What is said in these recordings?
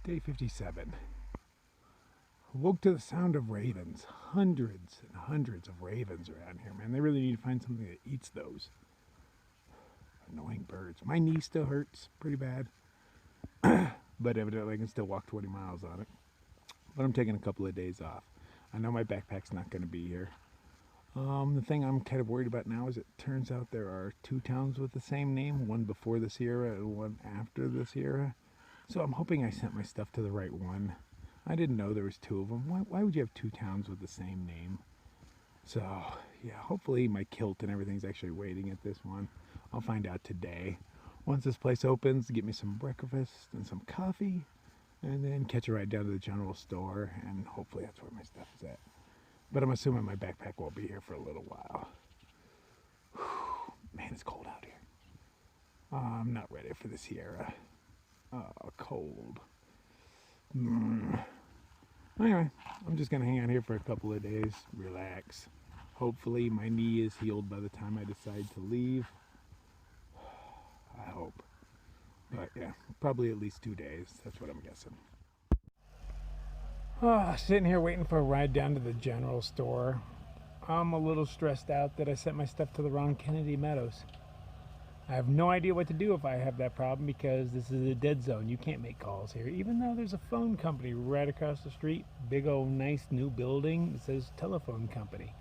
Day 57. Woke to the sound of ravens. Hundreds and hundreds of ravens around here, man. They really need to find something that eats those. Annoying birds. My knee still hurts pretty bad. But evidently I can still walk 20 miles on it. But I'm taking a couple of days off. I know my backpack's not going to be here. The thing I'm kind of worried about now is it turns out there are two towns with the same name. One before the Sierra and one after the Sierra. So I'm hoping I sent my stuff to the right one. I didn't know there was two of them. Why would you have two towns with the same name? So, yeah, hopefully my kilt and everything's actually waiting at this one. I'll find out today. Once this place opens, get me some breakfast and some coffee, and then catch a ride down to the general store, and hopefully that's where my stuff is at. But I'm assuming my backpack won't be here for a little while. Whew, man, it's cold out here. I'm not ready for the Sierra. Cold. Anyway, I'm just going to hang out here for a couple of days, relax. Hopefully my knee is healed by the time I decide to leave. I hope. But yeah, probably at least 2 days. That's what I'm guessing. Sitting here waiting for a ride down to the general store. I'm a little stressed out that I sent my stuff to the wrong Kennedy Meadows. I have no idea what to do if I have that problem because this is a dead zone. You can't make calls here, even though there's a phone company right across the street. Big old nice new building. It says telephone company,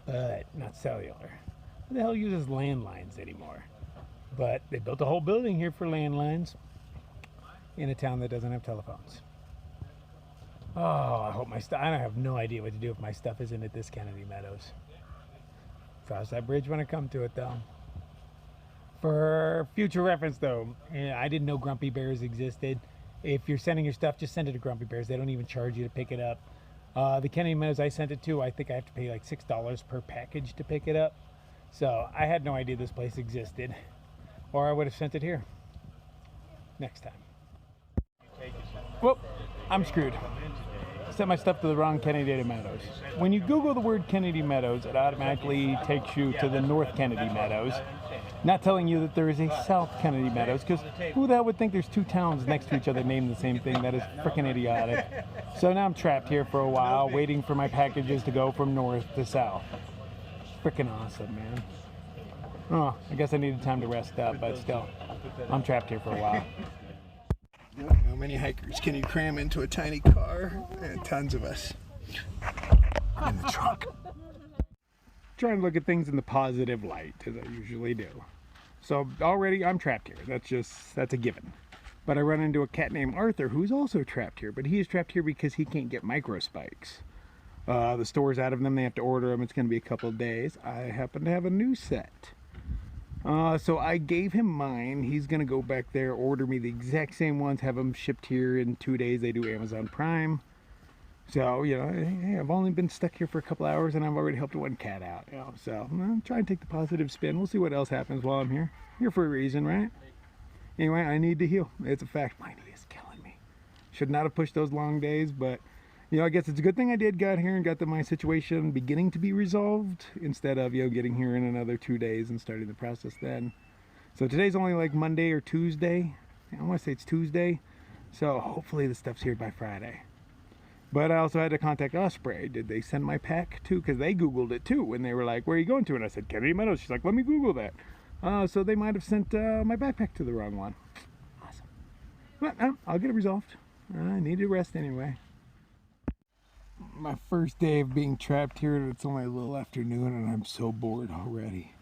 but not cellular. Who the hell uses landlines anymore? But they built a whole building here for landlines in a town that doesn't have telephones. Oh, I hope my stuff. I have no idea what to do if my stuff isn't at this Kennedy Meadows. Cross that bridge when I come to it, though. For future reference, though, I didn't know Grumpy Bears existed. If you're sending your stuff, just send it to Grumpy Bears. They don't even charge you to pick it up. The Kennedy Meadows I sent it to, I think I have to pay like $6 per package to pick it up. So I had no idea this place existed, or I would have sent it here. Next time. Well, I'm screwed. Sent my stuff to the wrong Kennedy Meadows. When you Google the word Kennedy Meadows, it automatically takes you to the North Kennedy Meadows. Not telling you that there is a South Kennedy Meadows, because who the hell would think there's two towns next to each other named the same thing? That is freaking idiotic. So now I'm trapped here for a while, waiting for my packages to go from north to south. Freaking awesome, man. Oh, I guess I needed time to rest up, but still, I'm trapped here for a while. How many hikers can you cram into a tiny car? And tons of us in the trunk. Trying to look at things in the positive light, as I usually do. So already I'm trapped here. That's a given. But I run into a cat named Arthur who's also trapped here, but he is trapped here because he can't get micro spikes. The store's out of them. They have to order them. It's going to be a couple of days. I happen to have a new set. So I gave him mine. He's going to go back there, order me the exact same ones, have them shipped here in 2 days. They do Amazon Prime. So, you know, hey, I've only been stuck here for a couple hours and I've already helped one cat out, you know. So I'm trying to take the positive spin. We'll see what else happens while I'm here. Here for a reason, right? Anyway, I need to heal. It's a fact. My knee is killing me. Should not have pushed those long days, but, you know, I guess it's a good thing I got here and got my situation beginning to be resolved instead of, you know, getting here in another 2 days and starting the process then. So today's only like Monday or Tuesday. I want to say it's Tuesday. So hopefully the stuff's here by Friday. But I also had to contact Osprey. Did they send my pack too? Because they Googled it too. And they were like, where are you going to? And I said, Kennedy Meadows. She's like, let me Google that. So they might have sent my backpack to the wrong one. Awesome. But I'll get it resolved. I need to rest anyway. My first day of being trapped here. It's only a little afternoon and I'm so bored already.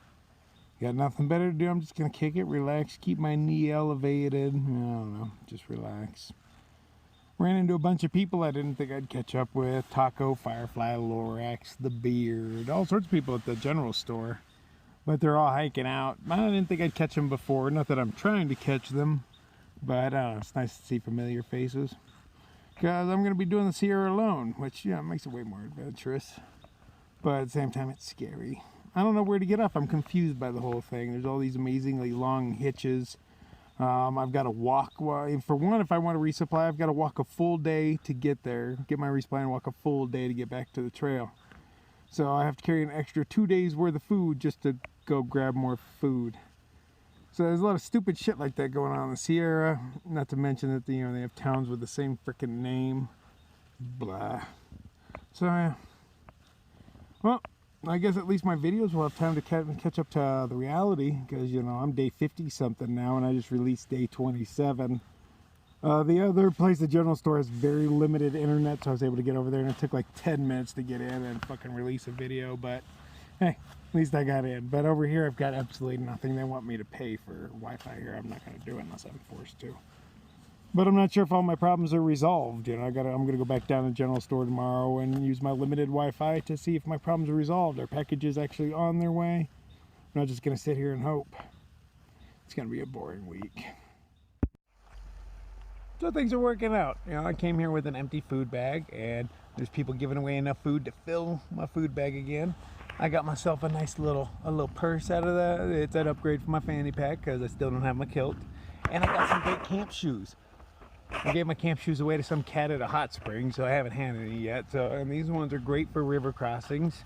Got nothing better to do. I'm just going to kick it, relax, keep my knee elevated. I don't know, just relax. Ran into a bunch of people I didn't think I'd catch up with. Taco, Firefly, Lorax, The Beard, all sorts of people at the general store. But they're all hiking out. I didn't think I'd catch them before. Not that I'm trying to catch them. But I don't know, it's nice to see familiar faces. Because I'm going to be doing the Sierra alone, which, yeah, makes it way more adventurous. But at the same time, it's scary. I don't know where to get off. I'm confused by the whole thing. There's all these amazingly long hitches. I've got to walk. Well, for one, if I want to resupply, I've got to walk a full day to get there. Get my resupply and walk a full day to get back to the trail. So I have to carry an extra 2 days worth of food just to go grab more food. So there's a lot of stupid shit like that going on in the Sierra. Not to mention that they have towns with the same freaking name. Blah. So yeah. Well, I guess at least my videos will have time to catch up to the reality, because I'm day 50 something now, and I just released day 27. The other place, the general store, has very limited internet, so I was able to get over there, and it took like 10 minutes to get in and fucking release a video. But hey, at least I got in. But over here, I've got absolutely nothing. They want me to pay for Wi-Fi here. I'm not going to do it unless I'm forced to. But I'm not sure if all my problems are resolved. I'm going to go back down to the general store tomorrow and use my limited Wi-Fi to see if my problems are resolved. Are packages actually on their way? I'm not just going to sit here and hope. It's going to be a boring week. So things are working out. I came here with an empty food bag, and there's people giving away enough food to fill my food bag again. I got myself a nice little purse out of that. It's an upgrade for my fanny pack because I still don't have my kilt. And I got some great camp shoes. I gave my camp shoes away to some cat at a hot spring, so I haven't handed any yet. And these ones are great for river crossings,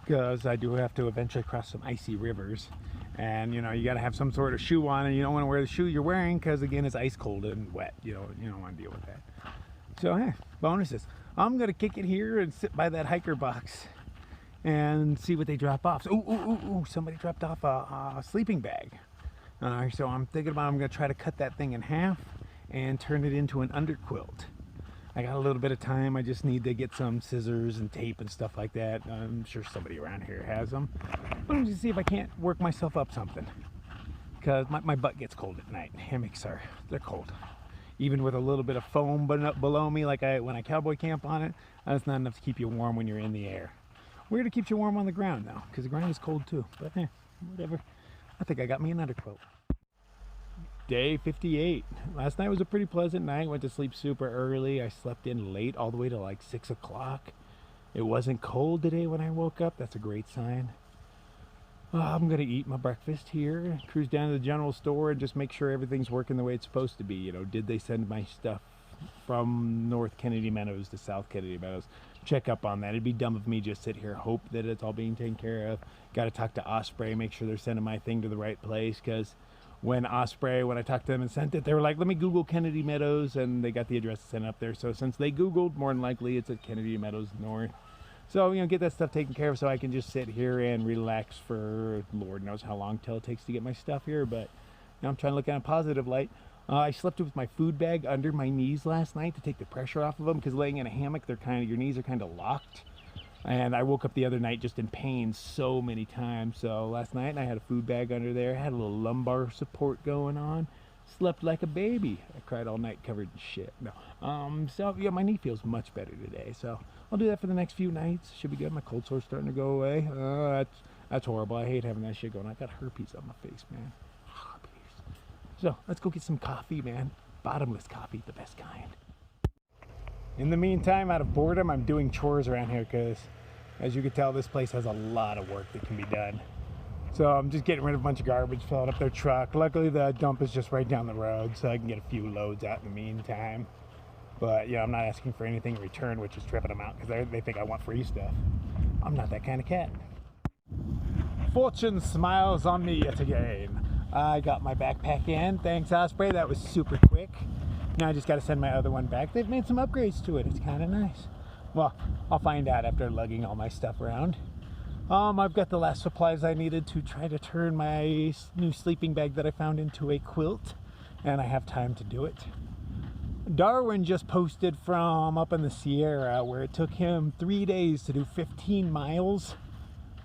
because I do have to eventually cross some icy rivers. And you got to have some sort of shoe on, and you don't want to wear the shoe you're wearing because again it's ice cold and wet. You don't want to deal with that. So hey, bonuses. I'm gonna kick it here and sit by that hiker box and see what they drop off. So, ooh, somebody dropped off a sleeping bag. So I'm thinking about I'm gonna try to cut that thing in half and turn it into an underquilt. I got a little bit of time. I just need to get some scissors and tape and stuff like that. I'm sure somebody around here has them. But I'm just see if I can't work myself up something, because my butt gets cold at night. Hammocks they're cold. Even with a little bit of foam below me, like when I cowboy camp on it, that's not enough to keep you warm when you're in the air. Weird to keep you warm on the ground though, because the ground is cold too. But whatever. I think I got me an underquilt. Day 58. Last night was a pretty pleasant night. Went to sleep super early. I slept in late, all the way to like 6 o'clock. It wasn't cold today when I woke up. That's a great sign. I'm gonna eat my breakfast here, cruise down to the general store, and just make sure everything's working the way it's supposed to be. Did they send my stuff from North Kennedy Meadows to South Kennedy Meadows? Check up on that. It'd be dumb of me just sit here, hope that it's all being taken care of. Got to talk to Osprey, make sure they're sending my thing to the right place, because when I talked to them and sent it, they were like, let me Google Kennedy Meadows, and they got the address sent up there. So since they Googled, more than likely it's at Kennedy Meadows North. So, get that stuff taken care of so I can just sit here and relax for Lord knows how long till it takes to get my stuff here. But I'm trying to look at a positive light. I slept with my food bag under my knees last night to take the pressure off of them, because laying in a hammock, your knees are kind of locked. And I woke up the other night just in pain so many times. So last night I had a food bag under there, had a little lumbar support going on, slept like a baby. I cried all night covered in shit. So yeah, my knee feels much better today. So I'll do that for the next few nights. Should be good. My cold sore's starting to go away. That's horrible. I hate having that shit going on. I got herpes on my face, man. Herpes. So let's go get some coffee, man. Bottomless coffee, the best kind. In the meantime, out of boredom, I'm doing chores around here because, as you can tell, this place has a lot of work that can be done. So I'm just getting rid of a bunch of garbage, filling up their truck. Luckily, the dump is just right down the road, so I can get a few loads out in the meantime. But, I'm not asking for anything in return, which is tripping them out because they think I want free stuff. I'm not that kind of cat. Fortune smiles on me yet again. I got my backpack in. Thanks, Osprey. That was super quick. Now I just got to send my other one back. They've made some upgrades to it. It's kind of nice. Well, I'll find out after lugging all my stuff around. I've got the last supplies I needed to try to turn my new sleeping bag that I found into a quilt, and I have time to do it. Darwin just posted from up in the Sierra where it took him 3 days to do 15 miles,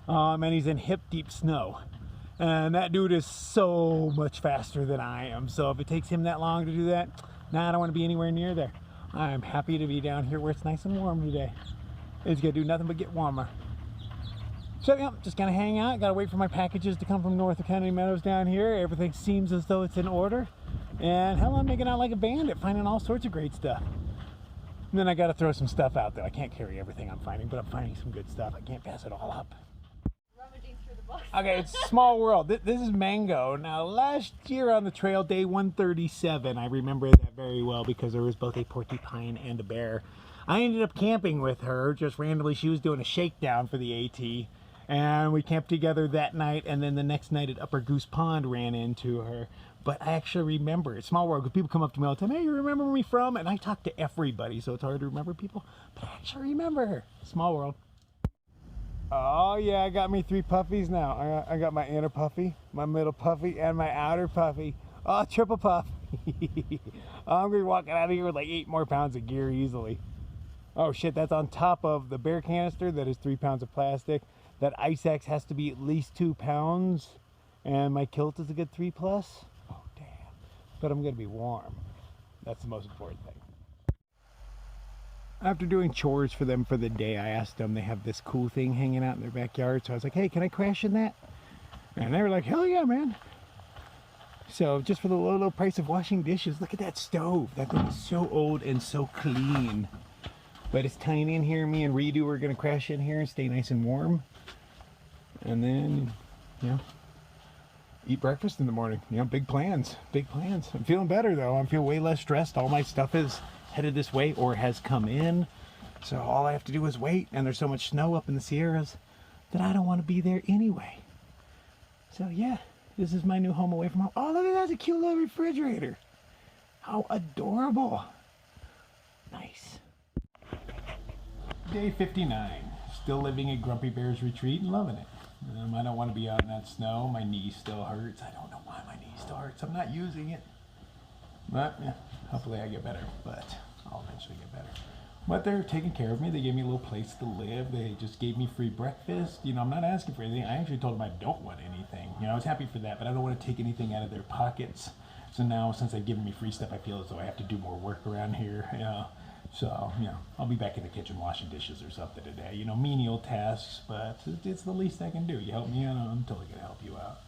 and he's in hip deep snow. And that dude is so much faster than I am. So if it takes him that long to do that, I don't want to be anywhere near there. I'm happy to be down here where it's nice and warm today. It's gonna do nothing but get warmer. So yeah, just gonna hang out. Gotta wait for my packages to come from North Kennedy Meadows down here. Everything seems as though it's in order. And hell, I'm making out like a bandit, finding all sorts of great stuff. And then I gotta throw some stuff out there. I can't carry everything I'm finding, but I'm finding some good stuff. I can't pass it all up. Okay, it's a small world. This is Mango. Now, last year on the trail, day 137, I remember that very well because there was both a porcupine and a bear. I ended up camping with her just randomly. She was doing a shakedown for the AT, And we camped together that night, and then the next night at Upper Goose Pond ran into her. But I actually remember it. Small world, because people come up to me all the time, hey, you remember me from? And I talk to everybody, so it's hard to remember people. But I actually remember her. Small world. Oh yeah, I got me 3 puppies now. I got my inner puppy, my middle puppy, and my outer puppy. Oh, triple puff. I'm gonna be walking out of here with like 8 more pounds of gear easily. Oh shit, that's on top of the bear canister that is 3 pounds of plastic. That ice axe has to be at least 2 pounds. And my kilt is a good 3+. Oh damn. But I'm gonna be warm. That's the most important thing. After doing chores for them for the day, I asked them, they have this cool thing hanging out in their backyard. So I was like, hey, can I crash in that? And they were like, hell yeah, man. So just for the low price of washing dishes, look at that stove. That thing is so old and so clean. But it's tiny in here. Me and Redo are gonna crash in here and stay nice and warm. And then, you know, eat breakfast in the morning. You know, big plans, big plans. I'm feeling better though. I feel way less stressed. All my stuff is headed this way or has come in. So all I have to do is wait. And there's so much snow up in the Sierras that I don't want to be there anyway. So yeah, this is my new home away from home. Oh, look at that, it's a cute little refrigerator. How adorable. Nice. Day 59. Still living at Grumpy Bear's retreat and loving it. I don't want to be out in that snow. My knee still hurts. I don't know why my knee still hurts. I'm not using it. But yeah, hopefully I get better. But I'll eventually get better. But they're taking care of me. They gave me a little place to live. They just gave me free breakfast. You know, I'm not asking for anything. I actually told them I don't want anything. You know, I was happy for that, but I don't want to take anything out of their pockets. So now, since they've given me free stuff, I feel as though I have to do more work around here. You know. So, you know, I'll be back in the kitchen washing dishes or something today. You know, menial tasks, but it's the least I can do. You help me out, I'm totally going to help you out.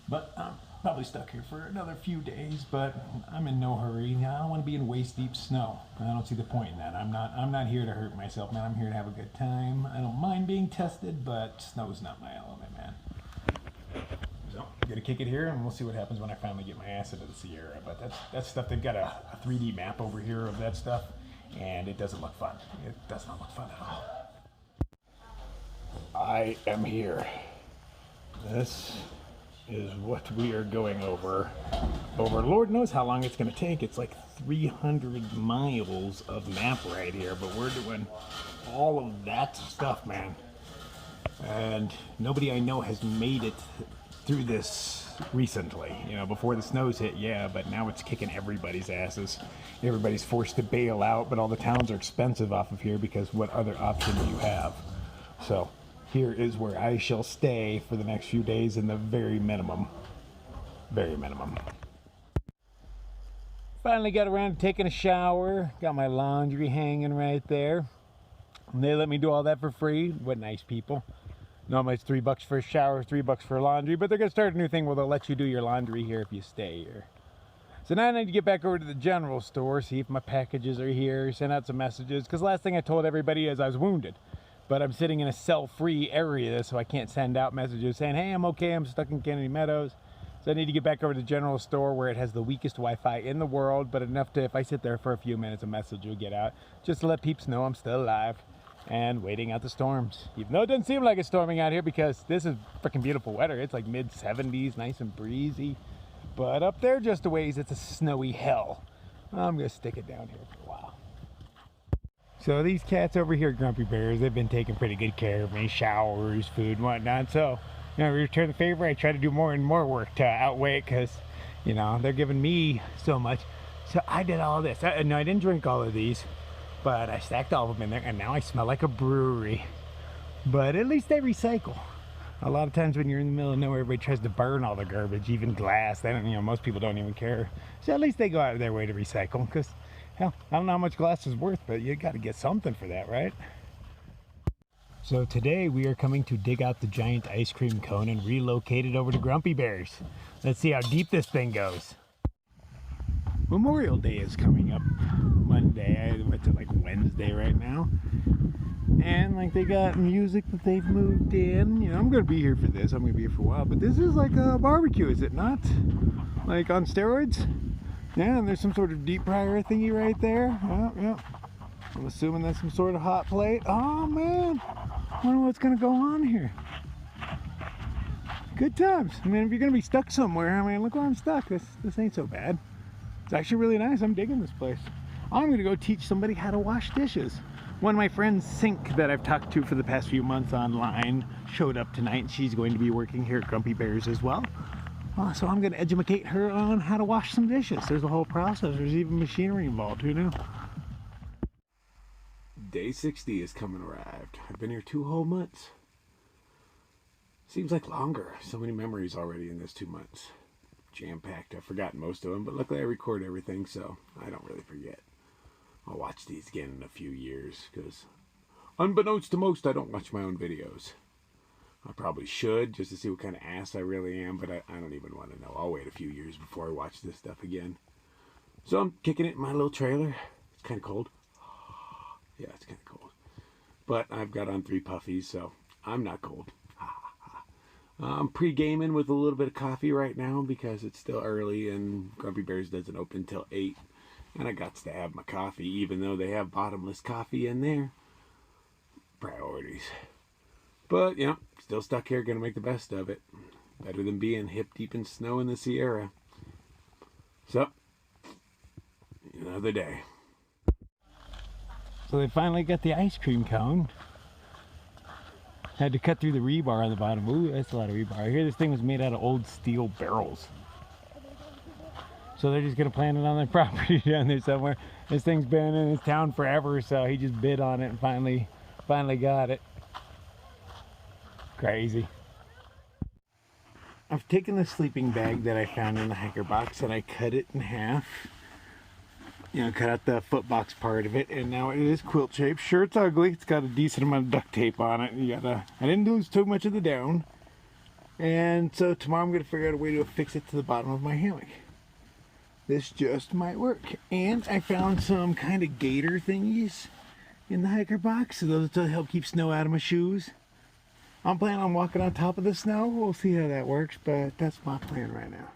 But I'm probably stuck here for another few days, but I'm in no hurry. I don't want to be in waist-deep snow. I don't see the point in that. I'm not here to hurt myself, man. I'm here to have a good time. I don't mind being tested, but snow's not my element, man. So I'm gonna kick it here, and we'll see what happens when I finally get my ass into the Sierra. But that's stuff. They've got a 3D map over here of that stuff, and it doesn't look fun. It does not look fun at all. I am here. This is what we are going over. Lord knows how long it's gonna take. It's like 300 miles of map right here, but we're doing all of that stuff, man. And nobody I know has made it through this recently. You know, before the snows hit, yeah, but now it's kicking everybody's asses. Everybody's forced to bail out, but all the towns are expensive off of here because what other option do you have? So here is where I shall stay for the next few days in the very minimum. Very minimum. Finally got around to taking a shower. Got my laundry hanging right there. And they let me do all that for free. What nice people. Normally it's $3 for a shower, $3 for laundry, but they're gonna start a new thing where they'll let you do your laundry here if you stay here. So now I need to get back over to the general store, see if my packages are here, send out some messages, because last thing I told everybody is I was wounded. But I'm sitting in a cell-free area, so I can't send out messages saying, hey, I'm okay, I'm stuck in Kennedy Meadows. So I need to get back over to the general store where it has the weakest Wi-Fi in the world, but enough to, if I sit there for a few minutes, a message will get out, just to let peeps know I'm still alive and waiting out the storms. Even though it doesn't seem like it's storming out here because this is freaking beautiful weather. It's like mid-70s, nice and breezy. But up there just a ways, it's a snowy hell. I'm gonna stick it down here for a while. So these cats over here, Grumpy Bears, they've been taking pretty good care of me, showers, food, and whatnot. So, you know, return the favor, I try to do more and more work to outweigh it because, you know, they're giving me so much. So I did all this. No, I didn't drink all of these, but I stacked all of them in there, and now I smell like a brewery. But at least they recycle. A lot of times when you're in the middle of nowhere, everybody tries to burn all the garbage, even glass. They don't, you know, most people don't even care. So at least they go out of their way to recycle, because, hell, I don't know how much glass is worth, but you got to get something for that, right? So today we are coming to dig out the giant ice cream cone and relocate it over to Grumpy Bears. Let's see how deep this thing goes. Memorial Day is coming up Monday. What's it, like Wednesday right now? And like they got music that they've moved in. You know, I'm gonna be here for this. I'm gonna be here for a while. But this is like a barbecue, is it not? Like on steroids? Yeah, and there's some sort of deep fryer thingy right there. Yeah. I'm assuming that's some sort of hot plate. Oh man, wonder what's gonna go on here. Good times. I mean, if you're gonna be stuck somewhere, I mean, look where I'm stuck. This ain't so bad. It's actually really nice. I'm digging this place. I'm gonna go teach somebody how to wash dishes. One of my friends, Sink, that I've talked to for the past few months online, showed up tonight. She's going to be working here at Grumpy Bears as well. So I'm gonna educate her on how to wash some dishes. There's a whole process. There's even machinery involved. Who knew? Day 60 is come and arrived. I've been here 2 whole months. Seems like longer. So many memories already in this 2 months. Jam-packed. I've forgotten most of them, but luckily I record everything, so I don't really forget. I'll watch these again in a few years, because unbeknownst to most, I don't watch my own videos. I probably should, just to see what kind of ass I really am, but I don't even want to know. I'll wait a few years before I watch this stuff again. So I'm kicking it in my little trailer. It's kind of cold. Yeah, it's kind of cold. But I've got on 3 puffies, so I'm not cold. I'm pre-gaming with a little bit of coffee right now because it's still early and Grumpy Bears doesn't open till 8. And I got to have my coffee, even though they have bottomless coffee in there. Priorities. But, you know, still stuck here, gonna make the best of it. Better than being hip deep in snow in the Sierra. So, another day. So they finally got the ice cream cone. Had to cut through the rebar on the bottom. Ooh, that's a lot of rebar. I hear this thing was made out of old steel barrels. So they're just gonna plant it on their property down there somewhere. This thing's been in this town forever, so he just bid on it and finally got it. Crazy. I've taken the sleeping bag that I found in the hiker box and I cut it in half. You know, cut out the foot box part of it, and now it is quilt shaped. Sure, it's ugly. It's got a decent amount of duct tape on it. I didn't lose too much of the down. And so tomorrow I'm gonna figure out a way to affix it to the bottom of my hammock. This just might work. And I found some kind of gator thingies in the hiker box. So those will help keep snow out of my shoes. I'm planning on walking on top of the snow. We'll see how that works, but that's my plan right now.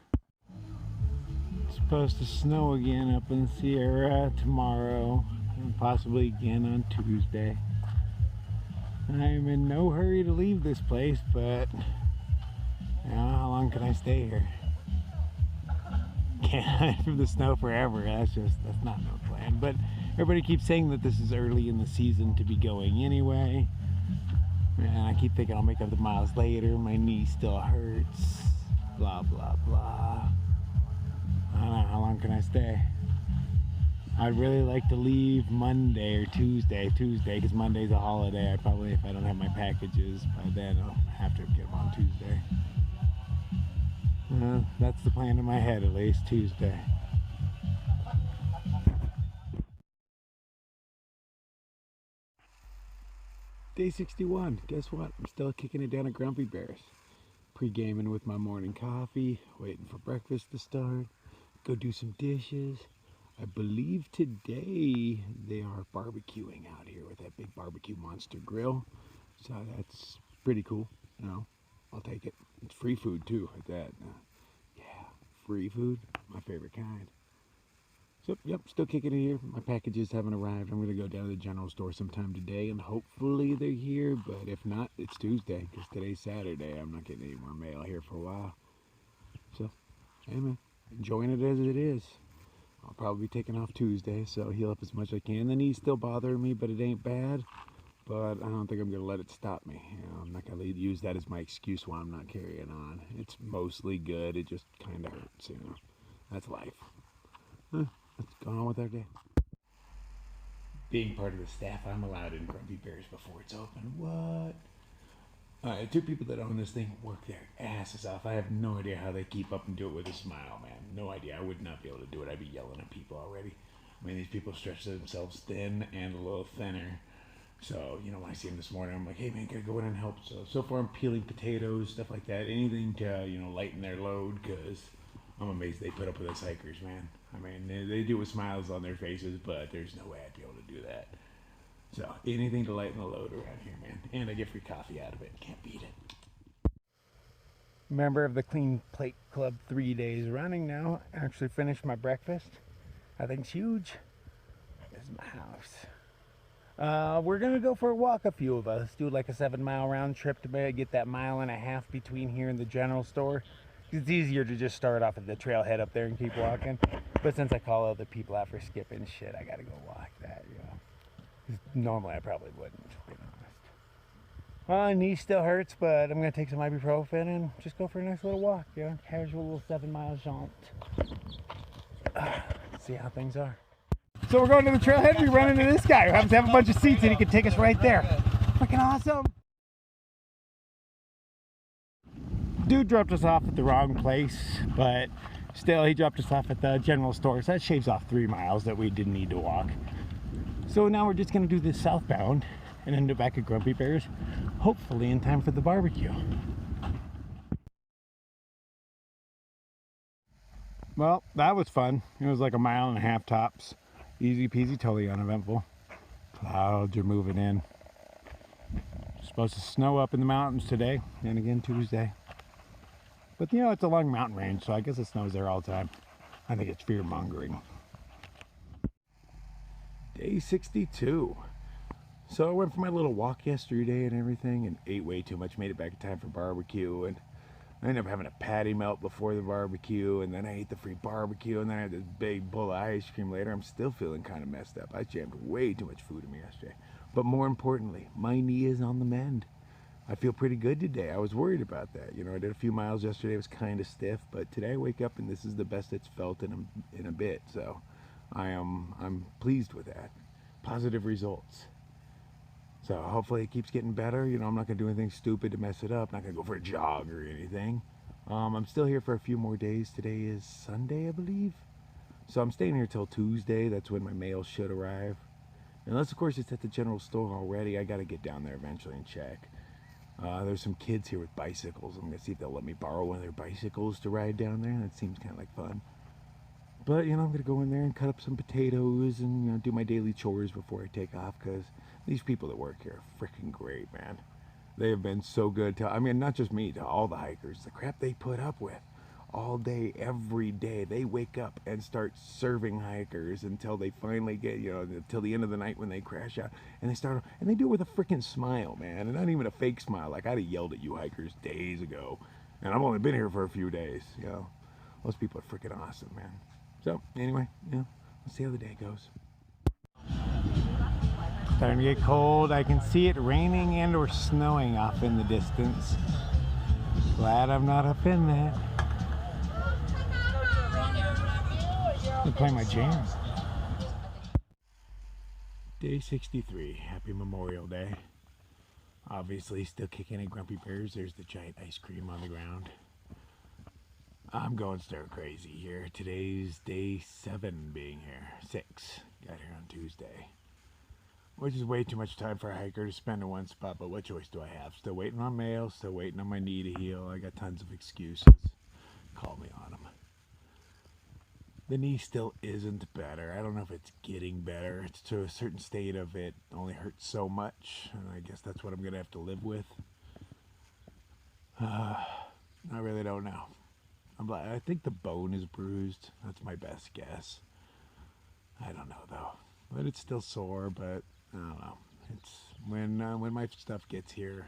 It's supposed to snow again up in the Sierra tomorrow, and possibly again on Tuesday. I'm in no hurry to leave this place, but you know, how long can I stay here? Can't hide from the snow forever. That's not no plan. But everybody keeps saying that this is early in the season to be going anyway. And I keep thinking I'll make up the miles later. My knee still hurts. Blah, blah, blah. I don't know. How long can I stay? I'd really like to leave Monday or Tuesday, because Monday's a holiday. I probably, if I don't have my packages by then, I'll have to get them on Tuesday. That's the plan in my head, at least, Tuesday. Day 61. Guess what? I'm still kicking it down at Grumpy Bears. Pre-gaming with my morning coffee, waiting for breakfast to start, go do some dishes. I believe today they are barbecuing out here with that big barbecue monster grill. So that's pretty cool. You know, I'll take it. It's free food too at that. Yeah, free food, my favorite kind. So, yep, still kicking it here. My packages haven't arrived. I'm going to go down to the general store sometime today, and hopefully they're here. But if not, it's Tuesday, because today's Saturday. I'm not getting any more mail here for a while. So, hey, man, enjoying it as it is. I'll probably be taking off Tuesday, so heal up as much as I can. The knee's still bothering me, but it ain't bad. But I don't think I'm going to let it stop me. You know, I'm not going to use that as my excuse why I'm not carrying on. It's mostly good. It just kind of hurts, you know. That's life. What's going on with our day? Being part of the staff, I'm allowed in Grumpy Bears before it's open. What? 2 people that own this thing work their asses off. I have no idea how they keep up and do it with a smile, man. No idea. I would not be able to do it. I'd be yelling at people already. I mean, these people stretch themselves thin and a little thinner. So, you know, when I see them this morning, I'm like, hey, man, gotta go in and help. So far I'm peeling potatoes, stuff like that. Anything to, you know, lighten their load, because I'm amazed they put up with us hikers, man. I mean, they do with smiles on their faces, but there's no way I'd be able to do that. So, anything to lighten the load around here, man. And I get free coffee out of it. Can't beat it. Member of the Clean Plate Club 3 days running now. Actually finished my breakfast. I think it's huge. This is my house. We're gonna go for a walk, a few of us. Do like a 7-mile round trip to get that 1.5 miles between here and the general store. It's easier to just start off at the trailhead up there and keep walking. But since I call other people out for skipping shit, I gotta go walk that, you know. 'Cause normally I probably wouldn't, to be honest. My knee still hurts, but I'm gonna take some ibuprofen and just go for a nice little walk, you know, casual little 7-mile jaunt. See how things are. So we're going to the trailhead. We run into this guy who happens to have a bunch of seats and he can take us right there. Freaking awesome. Dude dropped us off at the wrong place, but still he dropped us off at the general store. So that shaves off 3 miles that we didn't need to walk. So now we're just gonna do this southbound and end up back at Grumpy Bear's, hopefully in time for the barbecue. Well, that was fun. It was like 1.5 miles tops. Easy peasy, totally uneventful. Clouds are moving in. It's supposed to snow up in the mountains today and again Tuesday. But you know, it's a long mountain range, so I guess it snows there all the time. I think it's fear mongering. Day 62. So I went for my little walk yesterday and everything and ate way too much, made it back in time for barbecue, and I ended up having a patty melt before the barbecue, and then I ate the free barbecue, and then I had this big bowl of ice cream later. I'm still feeling kind of messed up. I jammed way too much food in me yesterday. But more importantly, my knee is on the mend. I feel pretty good today. I was worried about that. You know, I did a few miles yesterday. It was kind of stiff, but today I wake up and this is the best it's felt in a bit. So I'm pleased with that. Positive results. So hopefully it keeps getting better. You know, I'm not going to do anything stupid to mess it up. I'm not going to go for a jog or anything. I'm still here for a few more days. Today is Sunday, I believe. So I'm staying here till Tuesday. That's when my mail should arrive. Unless, of course, it's at the general store already. I got to get down there eventually and check. There's some kids here with bicycles. I'm going to see if they'll let me borrow one of their bicycles to ride down there. That seems kind of like fun. But, you know, I'm going to go in there and cut up some potatoes and, you know, do my daily chores before I take off, because these people that work here are freaking great, man. They have been so good to, I mean, not just me, to all the hikers. The crap they put up with all day, every day. They wake up and start serving hikers until they finally get, you know, until the end of the night when they crash out. And they start, and they do it with a freaking smile, man. And not even a fake smile. Like, I'd have yelled at you hikers days ago. And I've only been here for a few days, you know. Those people are freaking awesome, man. So, anyway, you know, let's see how the day goes. Starting to get cold. I can see it raining and or snowing off in the distance. Glad I'm not up in that. I'm playing my jam. Day 63. Happy Memorial Day. Obviously still kicking at Grumpy Bear's. There's the giant ice cream on the ground. I'm going stir crazy here. Today's day 7 being here. 6. Got here on Tuesday. Which is way too much time for a hiker to spend in one spot, but what choice do I have? Still waiting on mail, still waiting on my knee to heal. I got tons of excuses. Call me on them. The knee still isn't better. I don't know if it's getting better. It's to a certain state of it only hurts so much, and I guess that's what I'm going to have to live with. I really don't know. I think the bone is bruised. That's my best guess. I don't know though, but it's still sore. But I don't know. It's when my stuff gets here,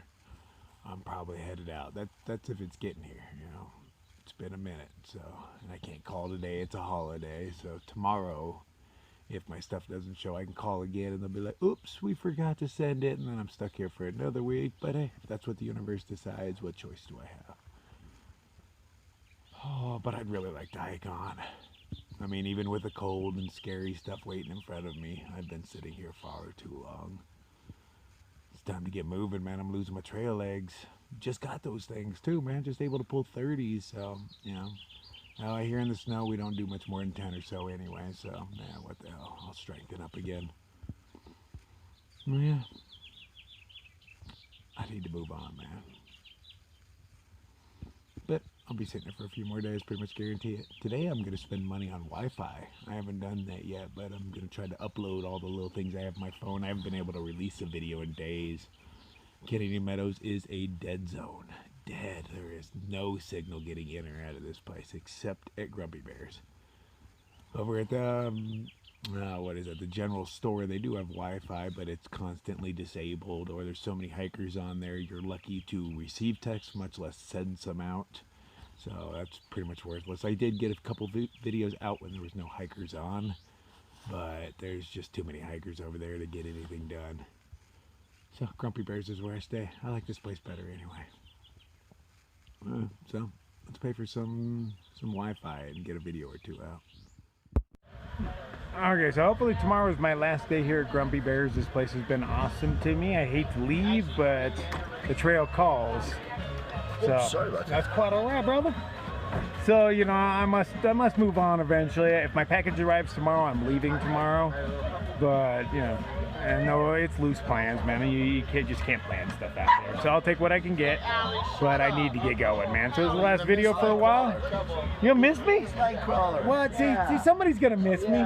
I'm probably headed out. That's if it's getting here. You know, it's been a minute, so, and I can't call today. It's a holiday, so tomorrow, if my stuff doesn't show, I can call again, and they'll be like, "Oops, we forgot to send it," and then I'm stuck here for another week. But hey, if that's what the universe decides, what choice do I have? Oh, but I'd really like to hike on. I mean, even with the cold and scary stuff waiting in front of me, I've been sitting here far too long. It's time to get moving, man. I'm losing my trail legs. Just got those things too, man. Just able to pull 30s, so, you know. Now, here in the snow, we don't do much more than 10 or so anyway, so, man, what the hell. I'll strengthen up again. Yeah. I need to move on, man. But I'll be sitting there for a few more days, pretty much guarantee it. Today I'm going to spend money on Wi-Fi. I haven't done that yet, but I'm going to try to upload all the little things I have on my phone. I haven't been able to release a video in days. Canadian Meadows is a dead zone. Dead. There is no signal getting in or out of this place except at Grumpy Bear's. Over at the what is it, the general store. They do have Wi-Fi, but it's constantly disabled, or there's so many hikers on there, you're lucky to receive text, much less send some out. So that's pretty much worthless. I did get a couple videos out when there was no hikers on, but there's just too many hikers over there to get anything done. So Grumpy Bears is where I stay. I like this place better anyway. So let's pay for some Wi-Fi and get a video or two out. Okay, so hopefully tomorrow is my last day here at Grumpy Bears. This place has been awesome to me. I hate to leave, but the trail calls. So sorry about that. that's quite all right, brother. So, you know, I must move on eventually. If my package arrives tomorrow, I'm leaving tomorrow. But, you know, and no, it's loose plans, man. You just can't plan stuff out there. So I'll take what I can get, but I need to get going, man. So this is the last video for a while. You gonna miss me? TheNightCrawler. What? See, somebody's gonna miss me.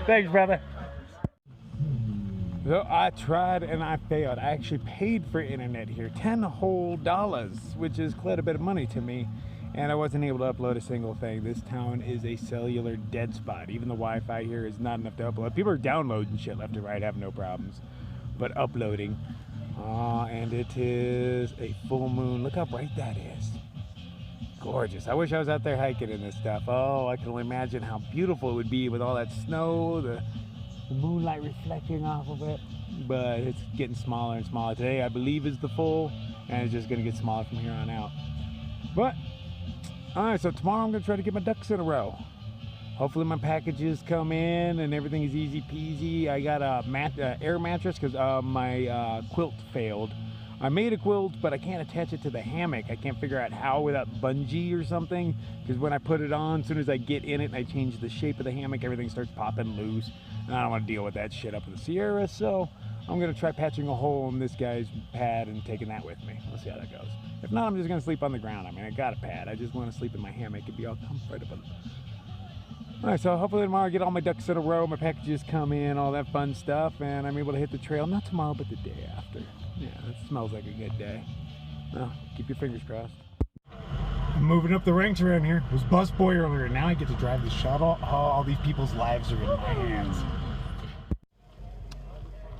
Thanks, brother. So I tried and I failed. I actually paid for internet here, $10 whole, which is quite a bit of money to me. And I wasn't able to upload a single thing. This town is a cellular dead spot. Even the Wi-Fi here is not enough to upload. People are downloading shit left and right, have no problems. But uploading. And it is a full moon. Look how bright that is. Gorgeous. I wish I was out there hiking in this stuff. Oh, I can only imagine how beautiful it would be with all that snow, the moonlight reflecting off of it. But it's getting smaller and smaller. Today, I believe, is the full, and it's just going to get smaller from here on out. But alright, so tomorrow I'm going to try to get my ducks in a row. Hopefully my packages come in and everything is easy peasy. I got a air mattress because my quilt failed. I made a quilt, but I can't attach it to the hammock. I can't figure out how without bungee or something, because when I put it on, as soon as I get in it and I change the shape of the hammock, everything starts popping loose. And I don't want to deal with that shit up in the Sierra, so I'm going to try patching a hole in this guy's pad and taking that with me. We'll see how that goes. If not, I'm just going to sleep on the ground. I mean, I got a pad. I just want to sleep in my hammock and be all comfortable. Alright, so hopefully tomorrow I get all my ducks in a row, my packages come in, all that fun stuff, and I'm able to hit the trail. Not tomorrow, but the day after. Yeah, it smells like a good day. Well, keep your fingers crossed. I'm moving up the ranks around here. It was busboy earlier. Now I get to drive the shuttle. Oh, all these people's lives are in my hands.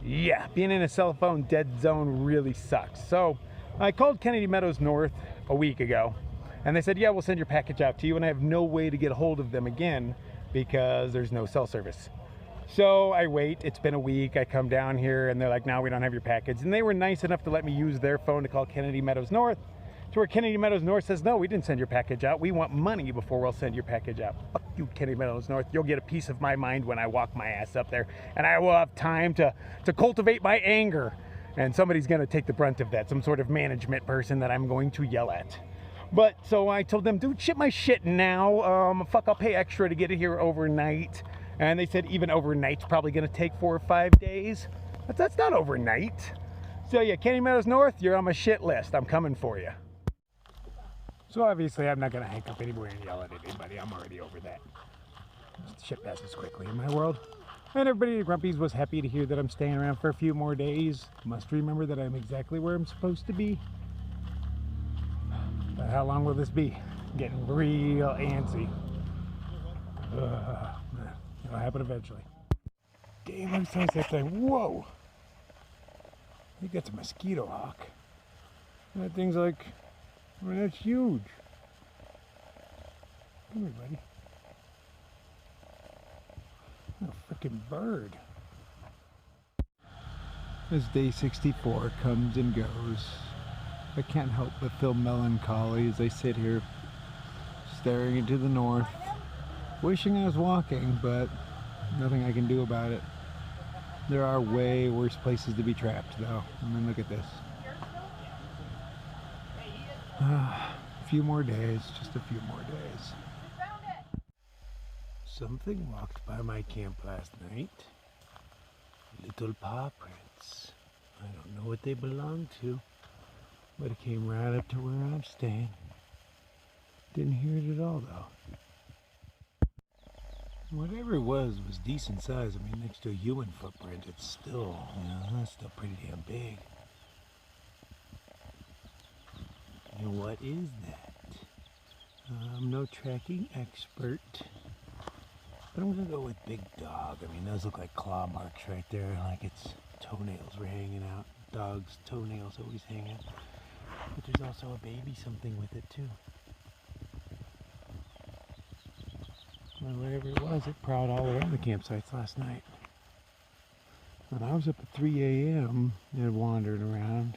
Yeah, being in a cell phone dead zone really sucks. So I called Kennedy Meadows North a week ago, and they said, yeah, we'll send your package out to you, and I have no way to get a hold of them again because there's no cell service. So I wait. It's been a week. I come down here, and they're like, no, we don't have your package. And they were nice enough to let me use their phone to call Kennedy Meadows North, to where Kennedy Meadows North says, no, we didn't send your package out. We want money before we'll send your package out. Fuck you, Kennedy Meadows North. You'll get a piece of my mind when I walk my ass up there, and I will have time to cultivate my anger. And somebody's going to take the brunt of that, some sort of management person that I'm going to yell at. But so I told them, dude, ship my shit now. Fuck, I'll pay extra to get it here overnight. And they said even overnight's probably going to take 4 or 5 days. But that's not overnight. So yeah, Kennedy Meadows North, you're on my shit list. I'm coming for you. So obviously I'm not going to hang up anywhere and yell at anybody. I'm already over that. Shit passes quickly in my world. And everybody at Grumpy's was happy to hear that I'm staying around for a few more days. Must remember that I'm exactly where I'm supposed to be. But how long will this be? Getting real antsy. It'll happen eventually. Damn, how size that thing. Whoa! I think that's a mosquito hawk. That thing's like, I mean, that's huge. Come here, buddy. A freaking bird. As day 64 comes and goes, I can't help but feel melancholy as I sit here staring into the north, wishing I was walking, but nothing I can do about it. There are way worse places to be trapped, though. I mean, look at this. A few more days, just a few more days. Something walked by my camp last night. Little paw prints. I don't know what they belong to, but it came right up to where I'm staying. Didn't hear it at all, though. Whatever it was decent size. I mean, next to a human footprint, it's still, that's still pretty damn big. And what is that? I'm no tracking expert, But I'm gonna go with big dog. I mean, those look like claw marks right there, like its toenails were hanging out. Dog's toenails always hang out. But there's also a baby something with it too. Well, whatever it was, it prowled all around the campsites last night. When I was up at 3 a.m. and wandered around,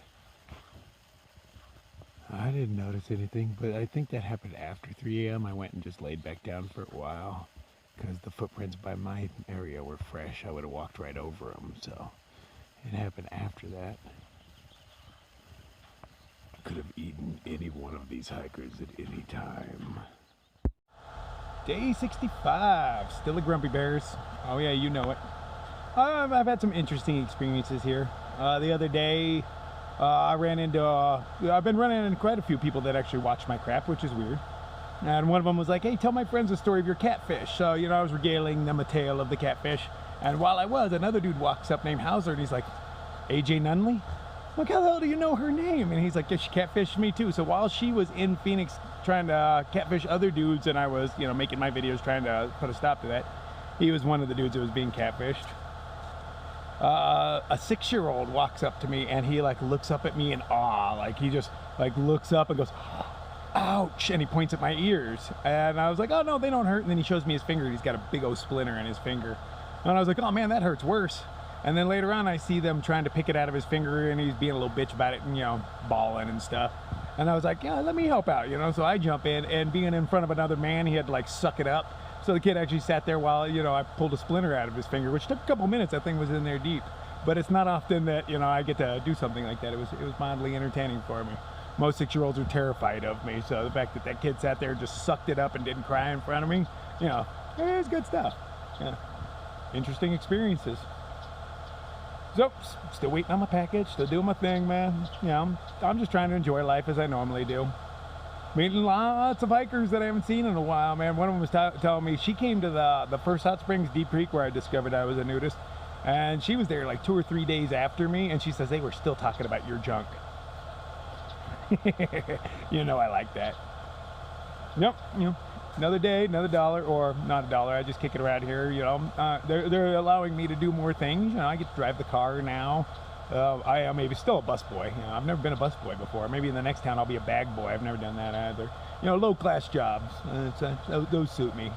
I didn't notice anything, but I think that happened after 3 a.m. I went and just laid back down for a while because the footprints by my area were fresh. I would have walked right over them, so it happened after that. Could have eaten any one of these hikers at any time. Day 65, still at Grumpy Bears. Oh yeah, you know it. I've had some interesting experiences here. The other day, I ran into, I've been running into quite a few people that actually watch my crap, which is weird. And one of them was like, hey, tell my friends the story of your catfish. So, you know, I was regaling them a tale of the catfish. And while I was, another dude walks up named Hauser, and he's like, AJ Nunley? I'm like, how the hell do you know her name? And he's like, yeah, she catfished me too. So while she was in Phoenix trying to catfish other dudes, and I was, you know, making my videos trying to put a stop to that, he was one of the dudes that was being catfished. A 6-year-old walks up to me, and he like looks up at me in awe. Like he just like looks up and goes, ouch, and he points at my ears. And I was like, oh no, they don't hurt. And then he shows me his finger, and he's got a big old splinter in his finger. And I was like, oh man, that hurts worse. And then later on I see them trying to pick it out of his finger, and he's being a little bitch about it and, you know, bawling and stuff. And I was like, yeah, let me help out, you know. So I jump in, and being in front of another man, he had to like suck it up. So the kid actually sat there while, you know, I pulled a splinter out of his finger, which took a couple minutes. That thing was in there deep. But it's not often that, you know, I get to do something like that. It was mildly entertaining for me. Most 6-year-olds are terrified of me, so the fact that that kid sat there and just sucked it up and didn't cry in front of me, you know, it's good stuff. Yeah. Interesting experiences. So, still waiting on my package, still doing my thing, man. You know, I'm just trying to enjoy life as I normally do. Meeting lots of hikers that I haven't seen in a while, man. One of them was telling me she came to the first hot springs, Deep Creek, where I discovered I was a nudist. And she was there like 2 or 3 days after me, and she says they were still talking about your junk. You know I like that. Yep, you know, another day, another dollar, or not a dollar. I just kick it around here, you know. They're allowing me to do more things. You know, I get to drive the car now. I am maybe still a busboy. You know, I've never been a busboy before. Maybe in the next town I'll be a bag boy. I've never done that either. You know, low-class jobs. Those suit me.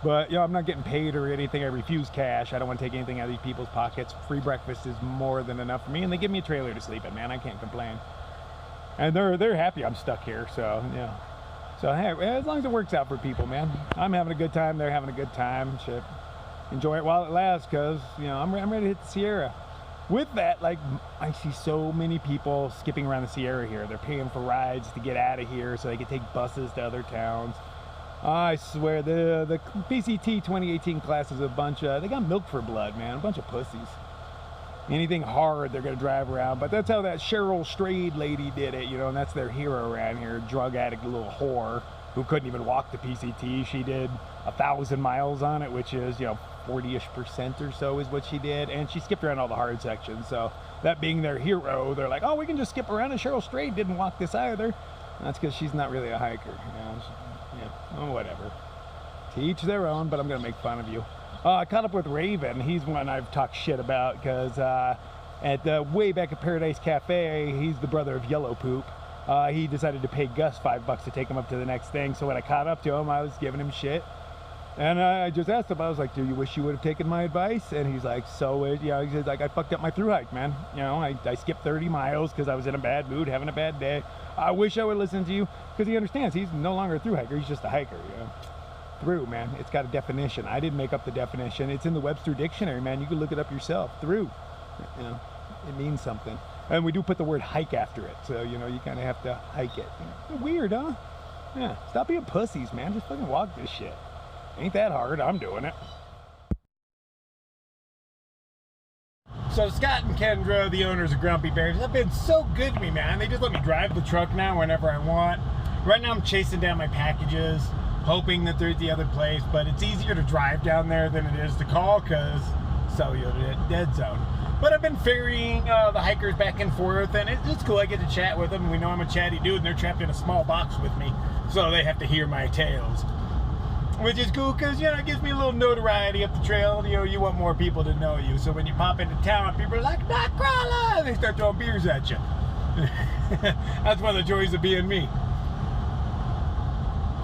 But, you know, I'm not getting paid or anything. I refuse cash. I don't want to take anything out of these people's pockets. Free breakfast is more than enough for me, and they give me a trailer to sleep in, man. I can't complain. And they're happy I'm stuck here, so, yeah. So, hey, as long as it works out for people, man. I'm having a good time. They're having a good time. Shit. Enjoy it while it lasts, because, you know, I'm ready to hit the Sierra. With that, like, I see so many people skipping around the Sierra here. They're paying for rides to get out of here so they can take buses to other towns. I swear, the PCT 2018 class is a bunch of, they got milk for blood, man. A bunch of pussies. Anything hard, they're going to drive around. But that's how that Cheryl Strayed lady did it, you know, and that's their hero around here. Drug addict, little whore who couldn't even walk the PCT. She did 1,000 miles on it, which is, you know, 40-ish% or so is what she did. And she skipped around all the hard sections. So that being their hero, they're like, oh, we can just skip around, and Cheryl Strayed didn't walk this either. And that's because she's not really a hiker, you know. Yeah, oh, whatever. To each their own, but I'm going to make fun of you. I caught up with Raven. He's one I've talked shit about because way back at Paradise Cafe, he's the brother of Yellow Poop. He decided to pay Gus $5 to take him up to the next thing. So when I caught up to him, I was giving him shit. And I just asked him, I was like, do you wish you would have taken my advice? And he's like, so, yeah, he says, like, I fucked up my through hike, man. You know, I skipped 30 miles because I was in a bad mood, having a bad day. I wish I would listen to you, because he understands he's no longer a through hiker, he's just a hiker, you know. Through, man, it's got a definition. I didn't make up the definition. It's in the Webster Dictionary, man. You can look it up yourself. Through, you know, it means something. And we do put the word hike after it, so, you know, you kind of have to hike it. Weird, huh? Yeah, stop being pussies, man. Just fucking walk this shit. Ain't that hard. I'm doing it. So Scott and Kendra, the owners of Grumpy Bears, have been so good to me, man. They just let me drive the truck now whenever I want. Right now I'm chasing down my packages, hoping that they're at the other place, but it's easier to drive down there than it is to call, because so you're at dead zone. But I've been ferrying the hikers back and forth, and it's cool. I get to chat with them. We know I'm a chatty dude, and they're trapped in a small box with me, so they have to hear my tales. Which is cool because, you know, it gives me a little notoriety up the trail. You know, you want more people to know you. So when you pop into town, people are like, "Nightcrawler!" They start throwing beers at you. That's one of the joys of being me.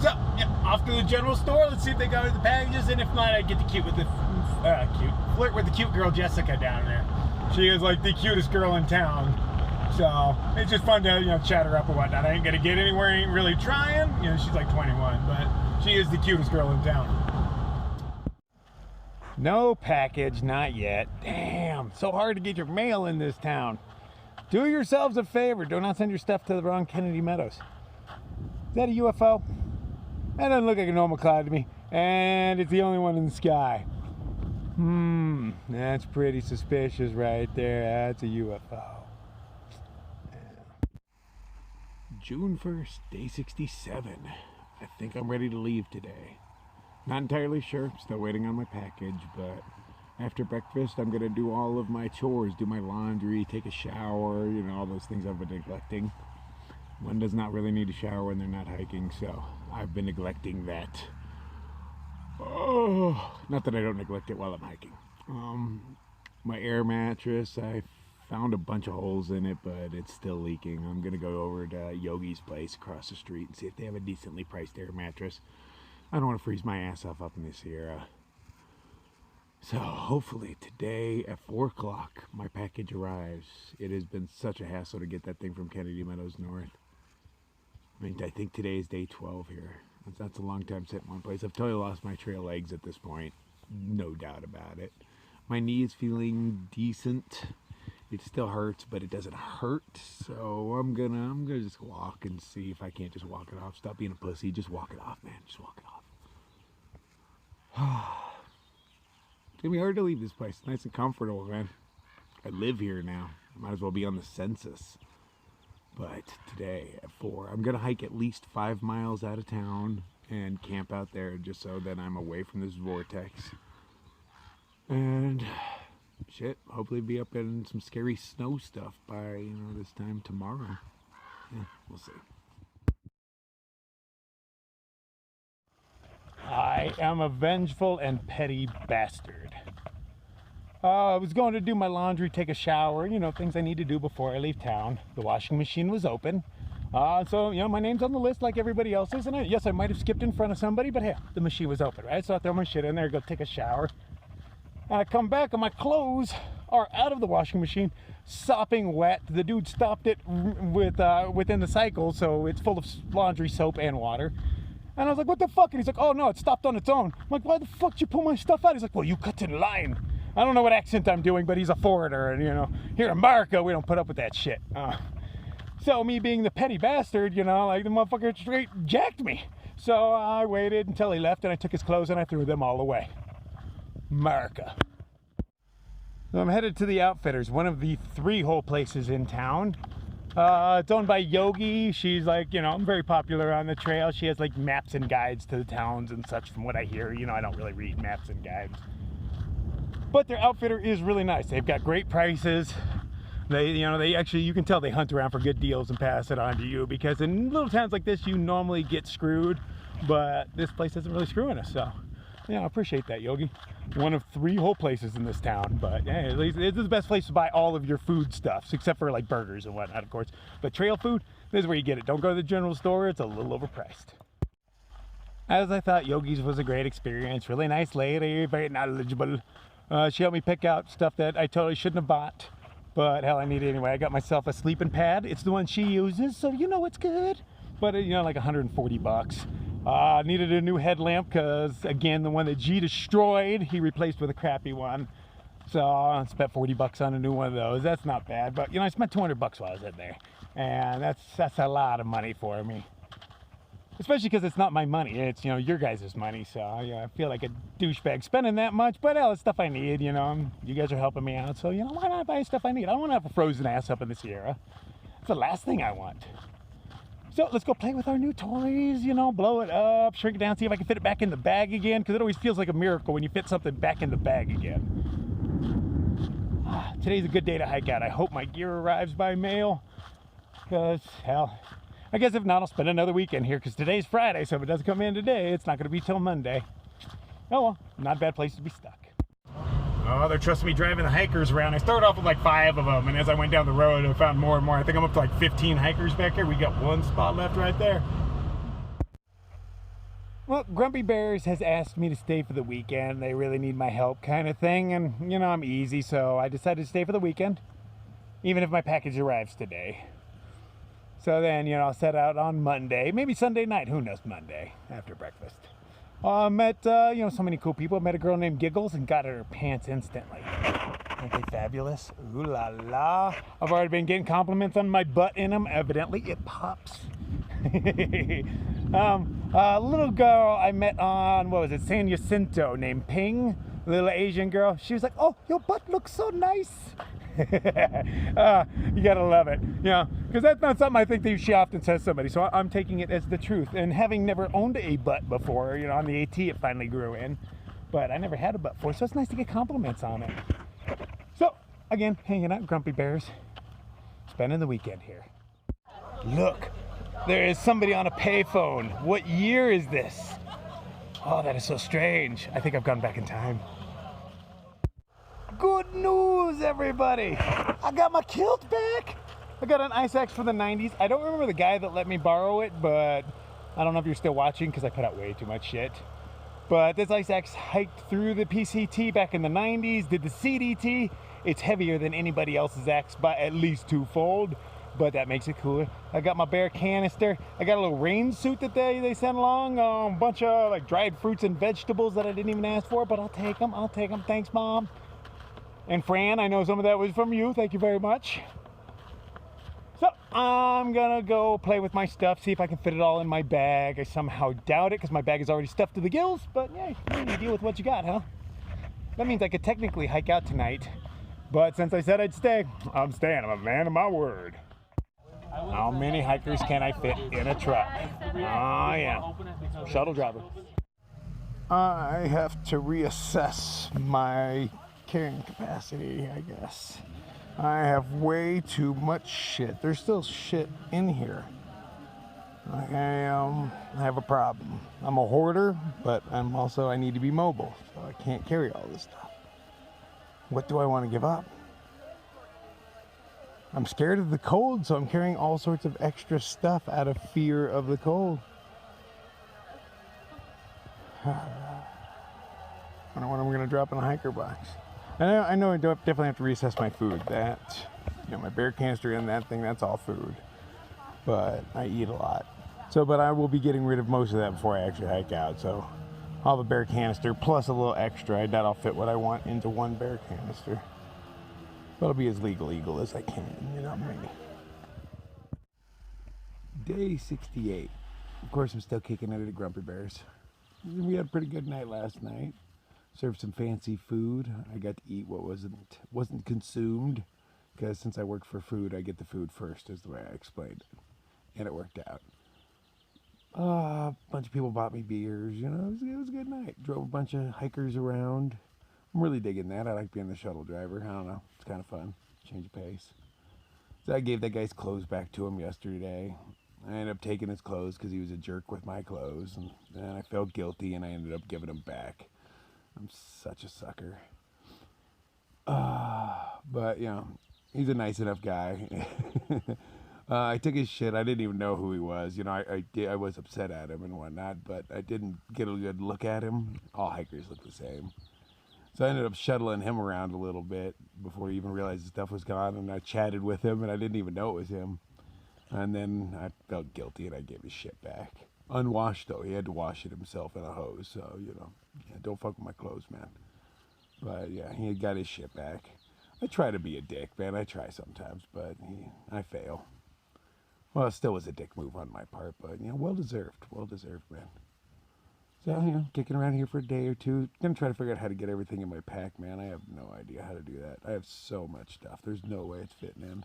So, yeah, off to the general store. Let's see if they got the packages. And if not, I get to flirt with the cute girl Jessica down there. She is like the cutest girl in town. So it's just fun to, you know, chat her up and whatnot. I ain't gonna get anywhere, ain't really trying. You know, she's like 21, but she is the cutest girl in town. No package, not yet. Damn, so hard to get your mail in this town. Do yourselves a favor, do not send your stuff to the wrong Kennedy Meadows. Is that a UFO? That doesn't look like a normal cloud to me. And it's the only one in the sky. That's pretty suspicious right there. That's a UFO. June 1st, day 67. I think I'm ready to leave today. Not entirely sure, still waiting on my package, but after breakfast I'm gonna do all of my chores, do my laundry, take a shower, you know, all those things I've been neglecting. One does not really need a shower when they're not hiking, so I've been neglecting that. Oh, not that I don't neglect it while I'm hiking. My air mattress, I found a bunch of holes in it, but it's still leaking. I'm gonna go over to Yogi's place across the street and see if they have a decently priced air mattress. I don't want to freeze my ass off up in the Sierra. So hopefully today at 4 o'clock my package arrives. It has been such a hassle to get that thing from Kennedy Meadows North. I mean, I think today is day 12 here. That's a long time sitting in one place. I've totally lost my trail legs at this point. No doubt about it. My knee is feeling decent. It still hurts, but it doesn't hurt. So I'm gonna just walk and see if I can't just walk it off. Stop being a pussy. Just walk it off, man. Just walk it off. It's gonna be hard to leave this place. It's nice and comfortable, man. I live here now. I might as well be on the census. But today at 4, I'm gonna hike at least 5 miles out of town and camp out there just so that I'm away from this vortex. And shit, hopefully be up in some scary snow stuff by, you know, this time tomorrow. Yeah, we'll see. I am a vengeful and petty bastard. I was going to do my laundry, take a shower, you know, things I need to do before I leave town. The washing machine was open. So, you know, my name's on the list like everybody else's. And yes, I might have skipped in front of somebody, but hey, the machine was open, right? So I throw my shit in there, go take a shower. And I come back and my clothes are out of the washing machine, sopping wet. The dude stopped it within the cycle, so it's full of laundry, soap, and water. And I was like, what the fuck? And he's like, oh no, it stopped on its own. I'm like, why the fuck did you pull my stuff out? He's like, well, you cut in line. I don't know what accent I'm doing, but he's a foreigner, and, you know, here in America, we don't put up with that shit. So me being the petty bastard, you know, like, the motherfucker straight jacked me. So I waited until he left, and I took his clothes and I threw them all away. America. So I'm headed to the Outfitters, one of the 3 hole places in town. It's owned by Yogi. She's like, you know, very popular on the trail. She has like maps and guides to the towns and such, from what I hear. You know, I don't really read maps and guides. But their outfitter is really nice. They've got great prices. They actually, you can tell they hunt around for good deals and pass it on to you, because in little towns like this, you normally get screwed, but this place isn't really screwing us. So, yeah, I appreciate that, Yogi. One of 3 whole places in this town, but yeah, at least this is the best place to buy all of your food stuffs, except for like burgers and whatnot, of course. But trail food, this is where you get it. Don't go to the general store. It's a little overpriced. As I thought, Yogi's was a great experience. Really nice lady, very knowledgeable. She helped me pick out stuff that I totally shouldn't have bought, but hell, I need it anyway. I got myself a sleeping pad. It's the one she uses, so you know it's good. But you know, like 140 bucks. Needed a new headlamp because, again, the one that G destroyed, he replaced with a crappy one. So I spent 40 bucks on a new one of those. That's not bad, but you know, I spent 200 bucks while I was in there, and that's a lot of money for me. Especially because it's not my money, it's, you know, your guys' money, so you know, I feel like a douchebag spending that much, but hell, it's stuff I need, you know, you guys are helping me out, so, you know, why not buy stuff I need? I don't want to have a frozen ass up in the Sierra. It's the last thing I want. So let's go play with our new toys, you know, blow it up, shrink it down, see if I can fit it back in the bag again, because it always feels like a miracle when you fit something back in the bag again. Today's a good day to hike out. I hope my gear arrives by mail, because, hell, I guess if not, I'll spend another weekend here because today's Friday, so if it doesn't come in today, it's not going to be till Monday. Oh well, not a bad place to be stuck. Oh, they're trusting me driving the hikers around. I started off with like 5 of them, and as I went down the road, I found more and more. I think I'm up to like 15 hikers back here. We got 1 spot left right there. Well, Grumpy Bears has asked me to stay for the weekend. They really need my help kind of thing, and you know, I'm easy, so I decided to stay for the weekend, even if my package arrives today. So then, you know, I'll set out on Monday, maybe Sunday night, who knows, Monday, after breakfast. I met, you know, so many cool people. I met a girl named Giggles and got her pants instantly. Aren't they fabulous? Ooh la la. I've already been getting compliments on my butt in them. Evidently, it pops. A little girl I met on, what was it, San Jacinto, named Ping, a little Asian girl. She was like, oh, your butt looks so nice. You gotta love it, you know, because that's not something I think that she often says to somebody, so I'm taking it as the truth. And having never owned a butt before, you know, on the AT it finally grew in, but I never had a butt before, so it's nice to get compliments on it. So, again, hanging out, Grumpy Bears, spending the weekend here. Look, there is somebody on a payphone. What year is this? Oh, that is so strange. I think I've gone back in time. Good news, everybody! I got my kilt back! I got an ice axe for the 90s. I don't remember the guy that let me borrow it, but I don't know if you're still watching because I put out way too much shit. But this ice axe hiked through the PCT back in the 90s, did the CDT. It's heavier than anybody else's axe by at least 2-fold, but that makes it cooler. I got my bear canister. I got a little rain suit that they sent along, a bunch of like dried fruits and vegetables that I didn't even ask for, but I'll take them. I'll take them. Thanks, Mom. And Fran, I know some of that was from you. Thank you very much. So I'm gonna go play with my stuff, see if I can fit it all in my bag. I somehow doubt it because my bag is already stuffed to the gills, but yeah, you deal with what you got, huh? That means I could technically hike out tonight, but since I said I'd stay, I'm staying. I'm a man of my word. How many hikers can I fit in a truck? Oh yeah, shuttle driver. I have to reassess my carrying capacity, I guess. I have way too much shit. There's still shit in here. I have a problem. I'm a hoarder, but I need to be mobile, so I can't carry all this stuff. What do I want to give up? I'm scared of the cold, so I'm carrying all sorts of extra stuff out of fear of the cold. I don't know what I'm going to drop in a hiker box. I know I definitely have to reassess my food. That, you know, my bear canister and that thing, that's all food. But I eat a lot. So, but I will be getting rid of most of that before I actually hike out. So I'll have a bear canister plus a little extra. I doubt I'll fit what I want into one bear canister. But I'll be as legal as I can, you know me. Day 68. Of course, I'm still kicking it at Grumpy Bears. We had a pretty good night last night. Served some fancy food. I got to eat what wasn't consumed, because since I work for food, I get the food first, is the way I explained it, and it worked out. A bunch of people bought me beers. You know, it was a good night. Drove a bunch of hikers around. I'm really digging that. I like being the shuttle driver. I don't know. It's kind of fun. Change of pace. So I gave that guy's clothes back to him yesterday. I ended up taking his clothes because he was a jerk with my clothes, and then I felt guilty, and I ended up giving them back. I'm such a sucker. But, you know, he's a nice enough guy. I took his shit. I didn't even know who he was. You know, I was upset at him and whatnot, but I didn't get a good look at him. All hikers look the same. So I ended up shuttling him around a little bit before he even realized the stuff was gone, and I chatted with him, and I didn't even know it was him. And then I felt guilty, and I gave his shit back. Unwashed, though. He had to wash it himself in a hose, so, you know, yeah, don't fuck with my clothes, man. But, yeah, he got his shit back. I try to be a dick, man. I try sometimes, but I fail. Well, it still was a dick move on my part, but, you know, well-deserved. Well-deserved, man. So, you know, kicking around here for a day or two. Gonna try to figure out how to get everything in my pack, man. I have no idea how to do that. I have so much stuff. There's no way it's fitting in.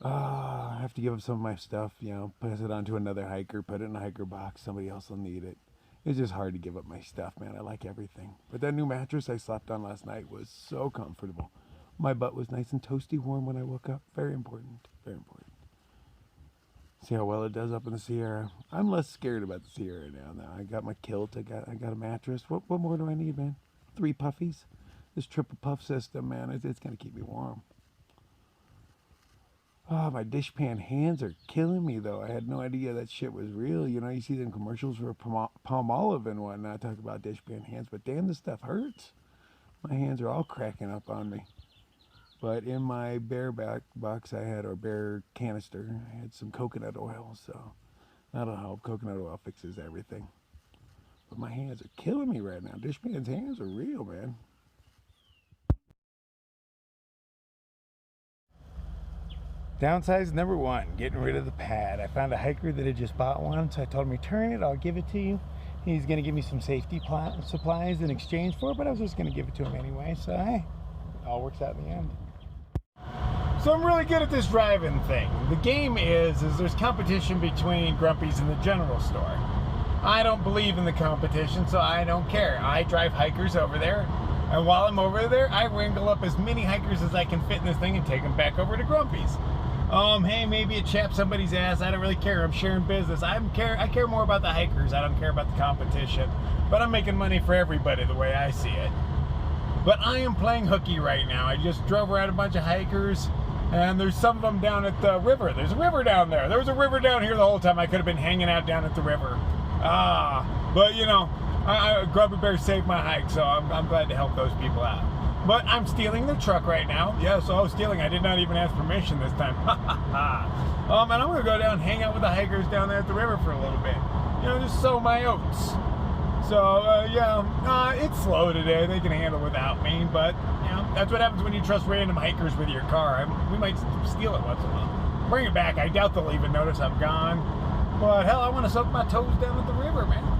I have to give up some of my stuff, you know, pass it on to another hiker, put it in a hiker box. Somebody else will need it. It's just hard to give up my stuff, man. I like everything. But that new mattress I slept on last night was so comfortable. My butt was nice and toasty warm when I woke up. Very important. Very important. See how well it does up in the Sierra. I'm less scared about the Sierra now. I got my kilt. I got a mattress. What more do I need, man? 3 puffies. This triple puff system, man, it's gonna keep me warm. Oh, my dishpan hands are killing me, though. I had no idea that shit was real. You know, you see them commercials for Palmolive and whatnot, talk about dishpan hands, but damn, this stuff hurts. My hands are all cracking up on me. But in my bear box I had, or bear canister, I had some coconut oil, so that'll help. Coconut oil fixes everything. But my hands are killing me right now. Dishpan's hands are real, man. Downsize number 1, getting rid of the pad. I found a hiker that had just bought one, so I told him, return it, I'll give it to you. He's going to give me some safety supplies in exchange for it, but I was just going to give it to him anyway, so hey, it all works out in the end. So I'm really good at this driving thing. The game is there's competition between Grumpy's and the general store. I don't believe in the competition, so I don't care. I drive hikers over there, and while I'm over there, I wrangle up as many hikers as I can fit in this thing and take them back over to Grumpy's. Hey, maybe it chaps somebody's ass. I don't really care. I'm sharing business. I care more about the hikers. I don't care about the competition. But I'm making money for everybody the way I see it. But I am playing hooky right now. I just drove around a bunch of hikers, and there's some of them down at the river. There's a river down there. There was a river down here the whole time. I could have been hanging out down at the river. But you know, Grumpy Bear saved my hike, so I'm glad to help those people out. But I'm stealing their truck right now. Yes, I was stealing. I did not even ask permission this time. And I'm going to go down and hang out with the hikers down there at the river for a little bit. You know, just sow my oats. So, it's slow today. They can handle without me. But, you know, that's what happens when you trust random hikers with your car. We might steal it once in a while. Bring it back. I doubt they'll even notice I'm gone. But, hell, I want to soak my toes down at the river, man.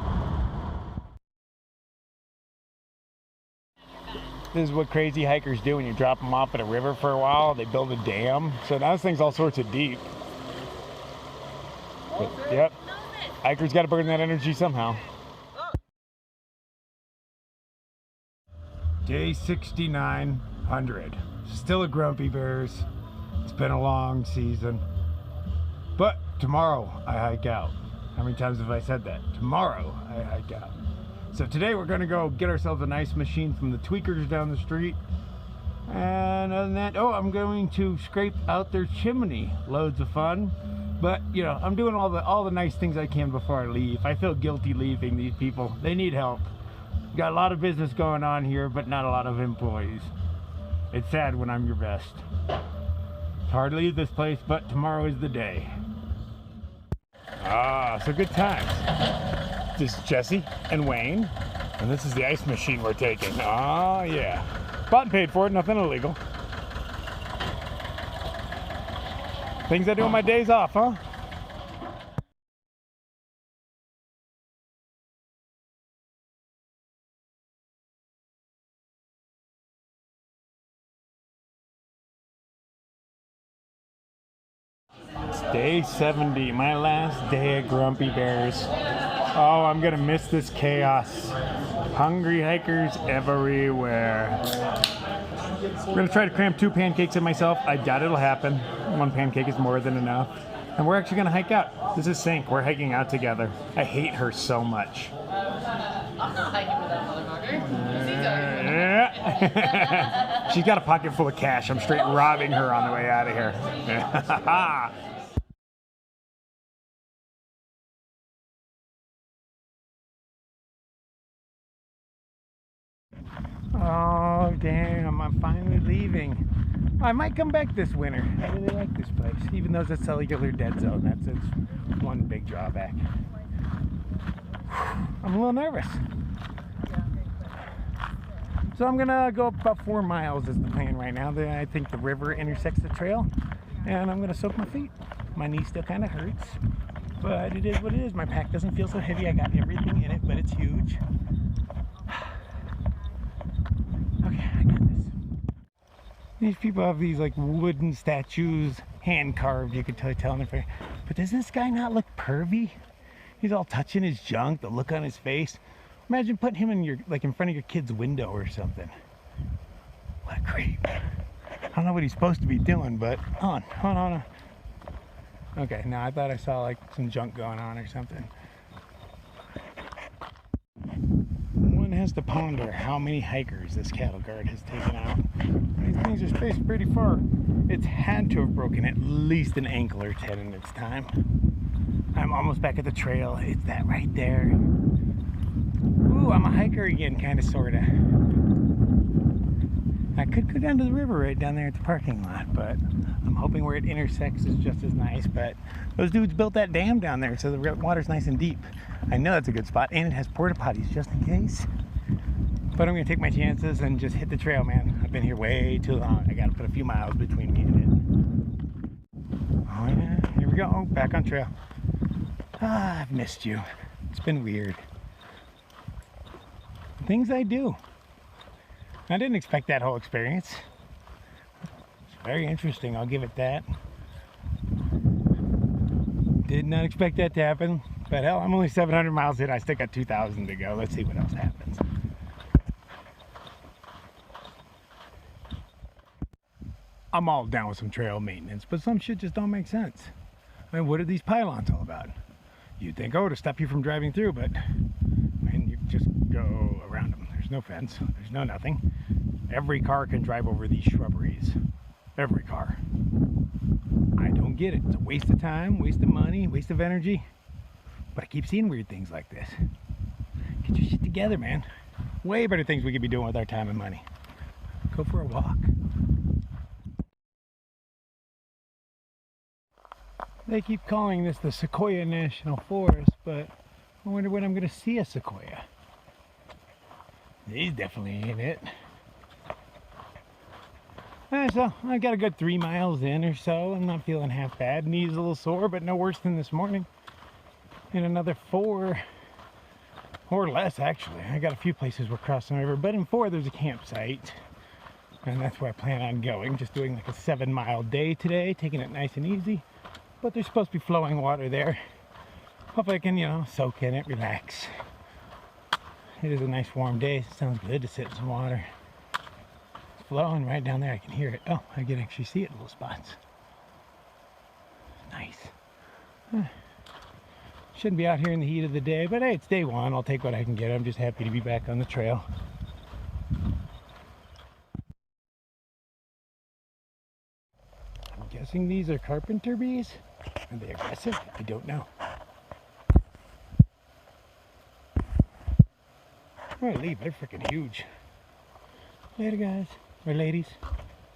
This is what crazy hikers do when you drop them off at a river for a while. They build a dam. So now this thing's all sorts of deep. But, yep. Hikers got to burn that energy somehow. Day 6,900. Still a Grumpy Bears. It's been a long season. But tomorrow I hike out. How many times have I said that? Tomorrow I hike out. So today we're going to go get ourselves an ice machine from the tweakers down the street. And other than that, I'm going to scrape out their chimney. Loads of fun. But, you know, I'm doing all the nice things I can before I leave. I feel guilty leaving these people. They need help. Got a lot of business going on here, but not a lot of employees. It's sad when I'm your best. It's hard to leave this place, but tomorrow is the day. So good times. This is Jesse and Wayne, and this is the ice machine we're taking. Yeah. Bought and paid for it, nothing illegal. Things I do on my days off, huh? It's day 70, my last day at Grumpy Bears. I'm gonna miss this chaos. Hungry hikers everywhere. We're gonna try to cram 2 pancakes in myself. I doubt it'll happen. 1 pancake is more than enough. And we're actually gonna hike out. This is Sink, we're hiking out together. I hate her so much. I'm not hiking with that motherfucker. Yeah. She's got a pocket full of cash. I'm straight robbing her on the way out of here. Oh, damn, I'm finally leaving. I might come back this winter. I really like this place, even though it's a cellular dead zone. That's its one big drawback. I'm a little nervous. So I'm gonna go up about 4 miles is the plan right now. I think the river intersects the trail, and I'm gonna soak my feet. My knee still kind of hurts, but it is what it is. My pack doesn't feel so heavy. I got everything in it, but it's huge. Okay, I got this. These people have these like wooden statues, hand carved, you could tell in their face. But does this guy not look pervy? He's all touching his junk, the look on his face. Imagine putting him in in front of your kid's window or something. What a creep. I don't know what he's supposed to be doing, but hold on. Okay, now I thought I saw like some junk going on or something. One has to ponder how many hikers this cattle guard has taken out. These things are spaced pretty far. It's had to have broken at least an ankle or 10 in its time. I'm almost back at the trail. It's that right there. Ooh, I'm a hiker again, kind of, sort of. I could go down to the river right down there at the parking lot, but I'm hoping where it intersects is just as nice. But those dudes built that dam down there, so the water's nice and deep. I know that's a good spot, and it has porta potties just in case. But I'm gonna take my chances and just hit the trail, man. I've been here way too long. I gotta put a few miles between me and it. Oh yeah, here we go. Oh, back on trail. Ah, I've missed you. It's been weird. Things I do. I didn't expect that whole experience. It's very interesting, I'll give it that. Did not expect that to happen, but hell, I'm only 700 miles in. I still got 2,000 to go. Let's see what else happens. I'm all down with some trail maintenance, but some shit just don't make sense. I mean, what are these pylons all about? You'd think, oh, to stop you from driving through, but man, you just go around them. There's no fence, there's no nothing. Every car can drive over these shrubberies. Every car. I don't get it. It's a waste of time, waste of money, waste of energy. But I keep seeing weird things like this. Get your shit together, man. Way better things we could be doing with our time and money. Go for a walk. They keep calling this the Sequoia National Forest, but I wonder when I'm going to see a sequoia. These definitely ain't it. So I got a good 3 miles in or so. I'm not feeling half bad. Knees a little sore, but no worse than this morning. In another 4 or less, actually. I got a few places we're crossing the river, but in 4 there's a campsite, and that's where I plan on going. Just doing like a 7-mile day today, taking it nice and easy. But there's supposed to be flowing water there. Hope I can, you know, soak in it, relax. It is a nice warm day. It sounds good to sit in some water. It's flowing right down there. I can hear it. Oh, I can actually see it in little spots. Nice. Shouldn't be out here in the heat of the day, but hey, it's day 1. I'll take what I can get. I'm just happy to be back on the trail. I'm guessing these are carpenter bees. Are they aggressive? I don't know. Alright, leave. They're freaking huge. Later, guys. Or ladies.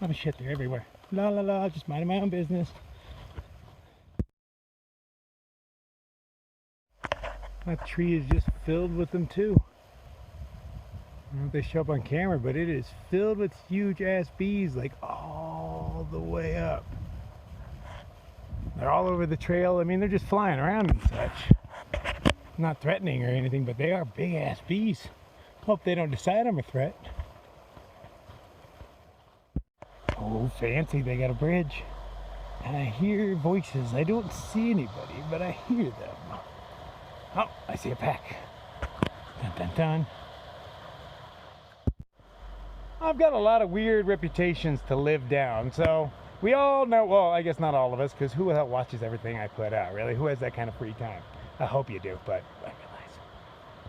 Oh shit, they're everywhere. La la la, just minding my own business. That tree is just filled with them too. I don't know if they show up on camera, but it is filled with huge ass bees, like all the way up. They're all over the trail. I mean, they're just flying around and such. Not threatening or anything, but they are big ass bees. Hope they don't decide I'm a threat. Oh, fancy, they got a bridge. And I hear voices. I don't see anybody, but I hear them. Oh, I see a pack. Dun dun dun. I've got a lot of weird reputations to live down, so we all know, well, I guess not all of us, because who the hell watches everything I put out, really? Who has that kind of free time? I hope you do, but I realize.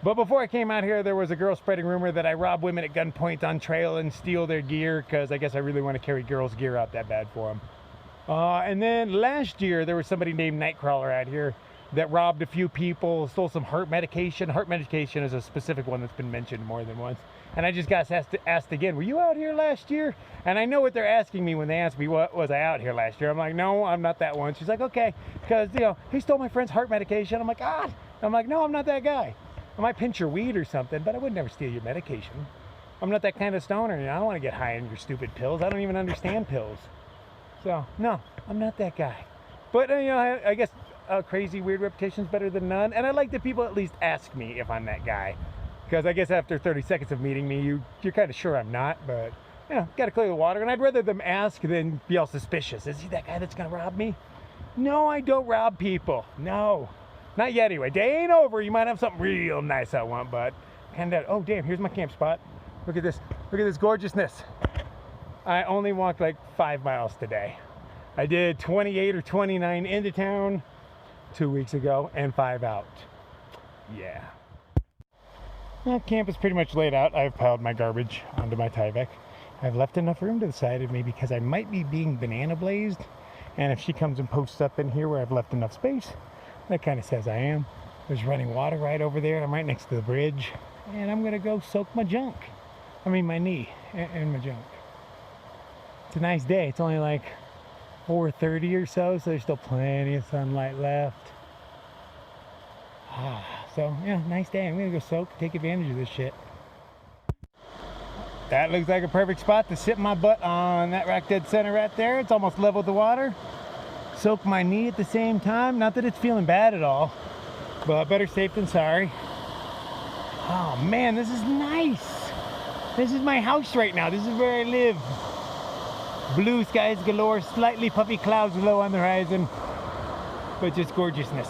But before I came out here, there was a girl spreading rumor that I rob women at gunpoint on trail and steal their gear, because I guess I really want to carry girls' gear out that bad for them. And then last year, there was somebody named Nightcrawler out here that robbed a few people, stole some heart medication. Heart medication is a specific one that's been mentioned more than once. And I just got asked again, were you out here last year? And I know what they're asking me when they ask me, what was I out here last year? I'm like, no, I'm not that one. She's like, okay, because, you know, he stole my friend's heart medication. I'm like, ah. I'm like, no, I'm not that guy. I might pinch your weed or something, but I would never steal your medication. I'm not that kind of stoner. You know, I don't want to get high on your stupid pills. I don't even understand pills. So, no, I'm not that guy. But, you know, I guess crazy, weird reputation is better than none. And I like that people at least ask me if I'm that guy. Because I guess after 30 seconds of meeting me, you're kind of sure I'm not. But, you know, got to clear the water. And I'd rather them ask than be all suspicious. Is he that guy that's going to rob me? No, I don't rob people. No. Not yet, anyway. Day ain't over. You might have something real nice I want, but kind of, oh, damn, here's my camp spot. Look at this. Look at this gorgeousness. I only walked like 5 miles today. I did 28 or 29 into town 2 weeks ago and 5 out. Yeah. Well, camp is pretty much laid out. I've piled my garbage onto my Tyvek. I've left enough room to the side of me because I might be being banana blazed. And if she comes and posts up in here where I've left enough space, that kind of says I am. There's running water right over there. I'm right next to the bridge. And I'm going to go soak my junk. I mean, my knee and my junk. It's a nice day. It's only like 4:30 or so, so there's still plenty of sunlight left. So, yeah, nice day. I'm going to go soak, take advantage of this shit. That looks like a perfect spot to sit my butt on that rock dead center right there. It's almost level with the water. Soak my knee at the same time. Not that it's feeling bad at all, but better safe than sorry. Oh man, this is nice. This is my house right now. This is where I live. Blue skies galore, slightly puffy clouds low on the horizon, but just gorgeousness.